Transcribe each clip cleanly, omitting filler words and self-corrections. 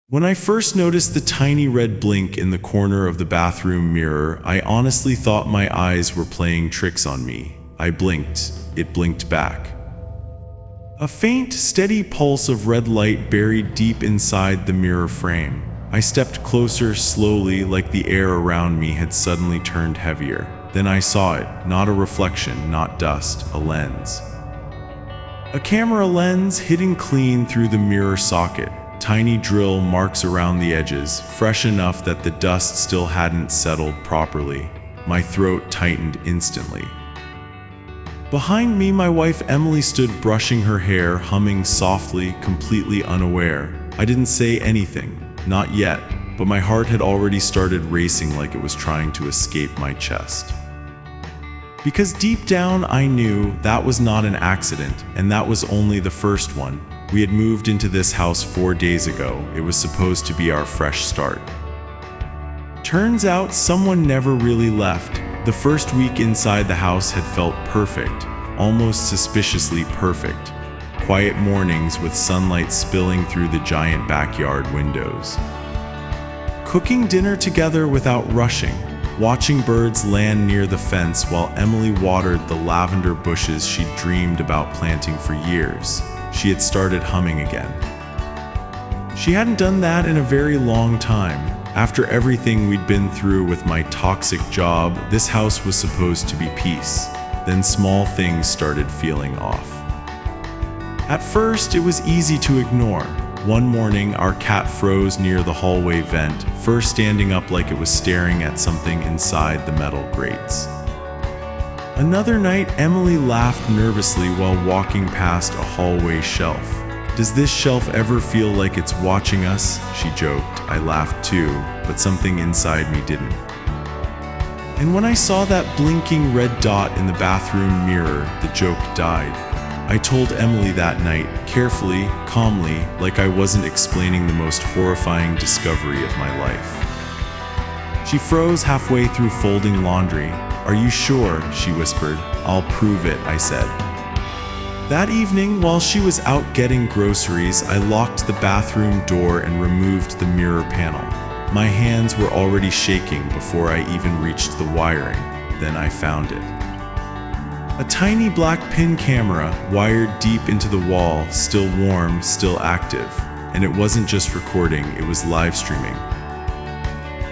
When I first noticed the tiny red blink in the corner of the bathroom mirror, I honestly thought my eyes were playing tricks on me. I blinked. It blinked back. A faint, steady pulse of red light buried deep inside the mirror frame. I stepped closer slowly, like the air around me had suddenly turned heavier. Then I saw it, not a reflection, not dust, a lens. A camera lens hidden clean through the mirror socket. Tiny drill marks around the edges, fresh enough that the dust still hadn't settled properly. My throat tightened instantly. Behind me, my wife Emily stood brushing her hair, humming softly, completely unaware. I didn't say anything, not yet, but my heart had already started racing like it was trying to escape my chest. Because deep down I knew that was not an accident, and that was only the first one. We had moved into this house 4 days ago. It was supposed to be our fresh start. Turns out someone never really left. The first week inside the house had felt perfect, almost suspiciously perfect. Quiet mornings with sunlight spilling through the giant backyard windows. Cooking dinner together without rushing. Watching birds land near the fence while Emily watered the lavender bushes she'd dreamed about planting for years. She had started humming again. She hadn't done that in a very long time. After everything we'd been through with my toxic job, this house was supposed to be peace. Then small things started feeling off. At first, it was easy to ignore. One morning, our cat froze near the hallway vent, first standing up like it was staring at something inside the metal grates. Another night, Emily laughed nervously while walking past a hallway shelf. "Does this shelf ever feel like it's watching us?" she joked. I laughed too, but something inside me didn't. And when I saw that blinking red dot in the bathroom mirror, the joke died. I told Emily that night, carefully, calmly, like I wasn't explaining the most horrifying discovery of my life. She froze halfway through folding laundry. "Are you sure?" she whispered. "I'll prove it," I said. That evening, while she was out getting groceries, I locked the bathroom door and removed the mirror panel. My hands were already shaking before I even reached the wiring. Then I found it. A tiny black pin camera, wired deep into the wall, still warm, still active. And it wasn't just recording, it was live streaming.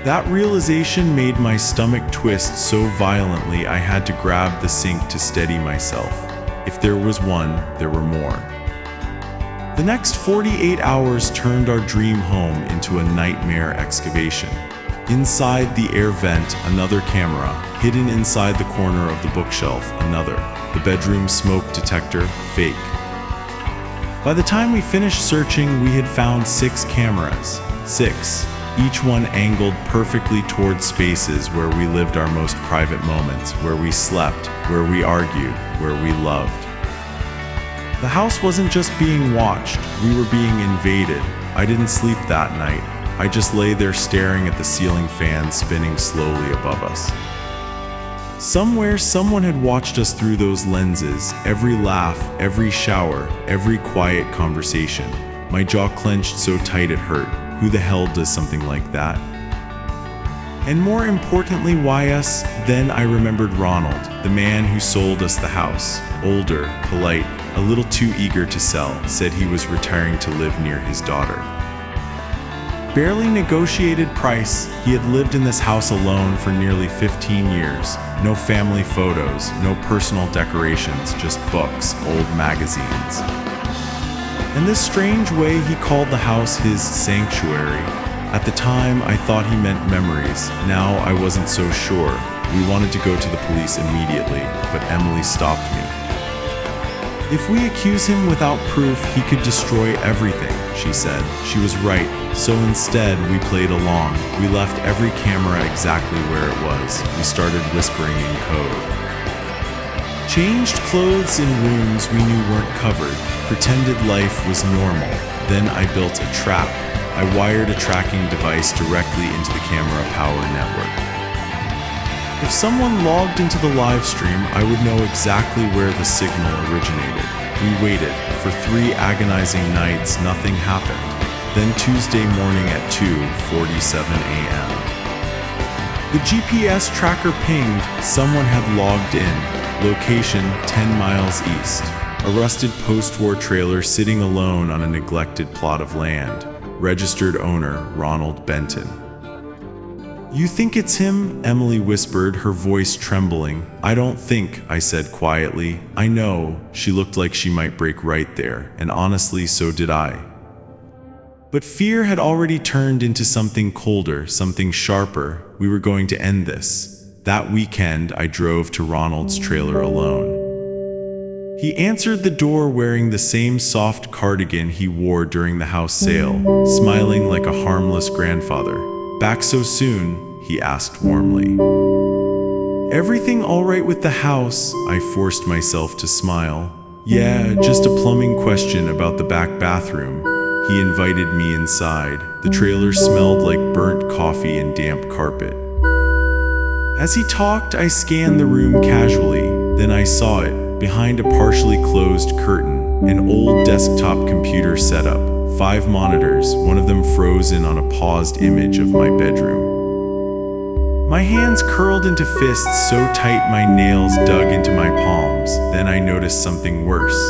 That realization made my stomach twist so violently I had to grab the sink to steady myself. If there was one, there were more. The next 48 hours turned our dream home into a nightmare excavation. Inside the air vent, another camera. Hidden inside the corner of the bookshelf, another. The bedroom smoke detector, fake. By the time we finished searching, we had found 6 cameras. 6. Each one angled perfectly toward spaces where we lived our most private moments, where we slept, where we argued, where we loved. The house wasn't just being watched, we were being invaded. I didn't sleep that night. I just lay there staring at the ceiling fan spinning slowly above us. Somewhere, someone had watched us through those lenses, every laugh, every shower, every quiet conversation. My jaw clenched so tight it hurt. Who the hell does something like that? And more importantly, why us? Then I remembered Ronald, the man who sold us the house. Older, polite, a little too eager to sell, said he was retiring to live near his daughter. Barely negotiated price, he had lived in this house alone for nearly 15 years. No family photos, no personal decorations, just books, old magazines. In this strange way, he called the house his sanctuary. At the time, I thought he meant memories. Now, I wasn't so sure. We wanted to go to the police immediately, but Emily stopped me. "If we accuse him without proof, he could destroy everything," she said. She was right. So instead, we played along. We left every camera exactly where it was. We started whispering in code. Changed clothes in rooms we knew weren't covered. Pretended life was normal. Then I built a trap. I wired a tracking device directly into the camera power network. If someone logged into the live stream, I would know exactly where the signal originated. We waited. For 3 agonizing nights, nothing happened. then Tuesday morning at 2:47 a.m. The GPS tracker pinged. Someone had logged in. Location 10 miles east. A rusted post-war trailer sitting alone on a neglected plot of land. Registered owner Ronald Benton. "You think it's him?" Emily whispered, her voice trembling. "I don't think," I said quietly. "I know." She looked like she might break right there, and honestly, so did I. But fear had already turned into something colder, something sharper. We were going to end this. That weekend, I drove to Ronald's trailer alone. He answered the door wearing the same soft cardigan he wore during the house sale, smiling like a harmless grandfather. "Back so soon?" he asked warmly. "Everything all right with the house?" I forced myself to smile. "Yeah, just a plumbing question about the back bathroom." He invited me inside. The trailer smelled like burnt coffee and damp carpet. As he talked, I scanned the room casually. Then I saw it, behind a partially closed curtain, an old desktop computer setup, 5 monitors, one of them frozen on a paused image of my bedroom. My hands curled into fists so tight my nails dug into my palms. Then I noticed something worse.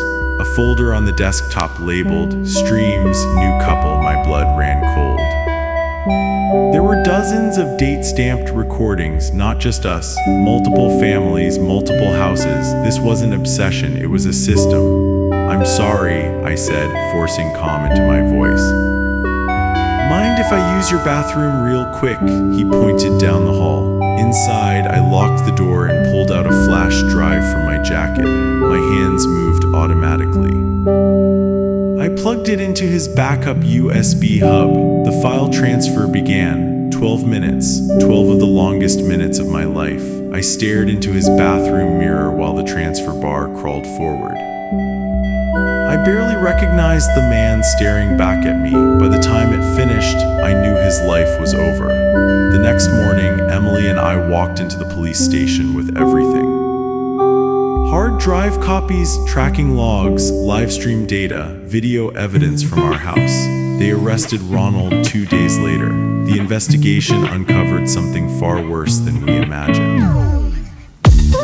A folder on the desktop labeled "Streams, New Couple." My blood ran cold. There were dozens of date-stamped recordings, not just us. Multiple families, multiple houses. This wasn't obsession, it was a system. "I'm sorry," I said, forcing calm into my voice. "Mind if I use your bathroom real quick?" He pointed down the hall. Inside, I locked the door and pulled out a flash drive from my jacket. My hands moved automatically. I plugged it into his backup USB hub. The file transfer began. 12 minutes, 12 of the longest minutes of my life. I stared into his bathroom mirror while the transfer bar crawled forward. I barely recognized the man staring back at me. By the time it finished, I knew his life was over. The next morning, Emily and I walked into the police station with everything. Hard drive copies, tracking logs, live stream data, video evidence from our house. They arrested Ronald 2 days later. The investigation uncovered something far worse than we imagined.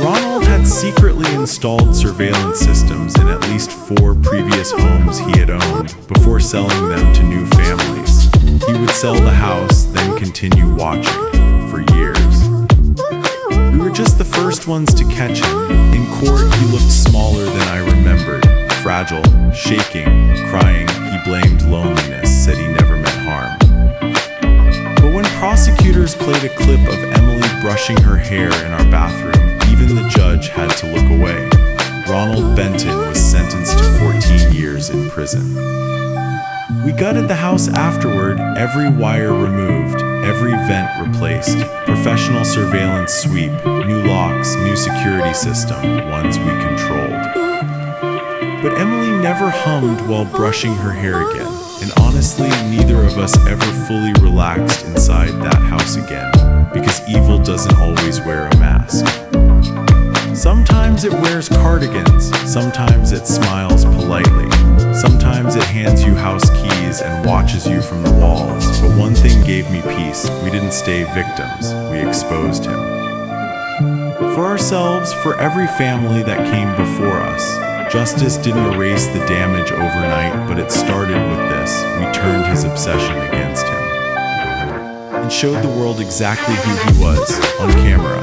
Ronald had secretly installed surveillance systems in at least 4 previous homes he had owned before selling them to new families. He would sell the house, then continue watching for years. We were just the first ones to catch him. In court, he looked smaller than I remembered, fragile, shaking, crying. He blamed loneliness, said he never meant harm. But when prosecutors played a clip of Emily brushing her hair in our bathroom, even the judge had to look away. Ronald Benton was sentenced to 14 years in prison. We gutted the house afterward, every wire removed, every vent replaced, professional surveillance sweep, new locks, new security system, ones we controlled. But Emily never hummed while brushing her hair again, and honestly, neither of us ever fully relaxed inside that house again, because evil doesn't always wear a mask. Sometimes it wears cardigans, sometimes it smiles politely, sometimes it hands you house keys and watches you from the walls. But one thing gave me peace: we didn't stay victims, we exposed him. For ourselves, for every family that came before us. Justice didn't erase the damage overnight, but it started with this. We turned his obsession against him and showed the world exactly who he was on camera.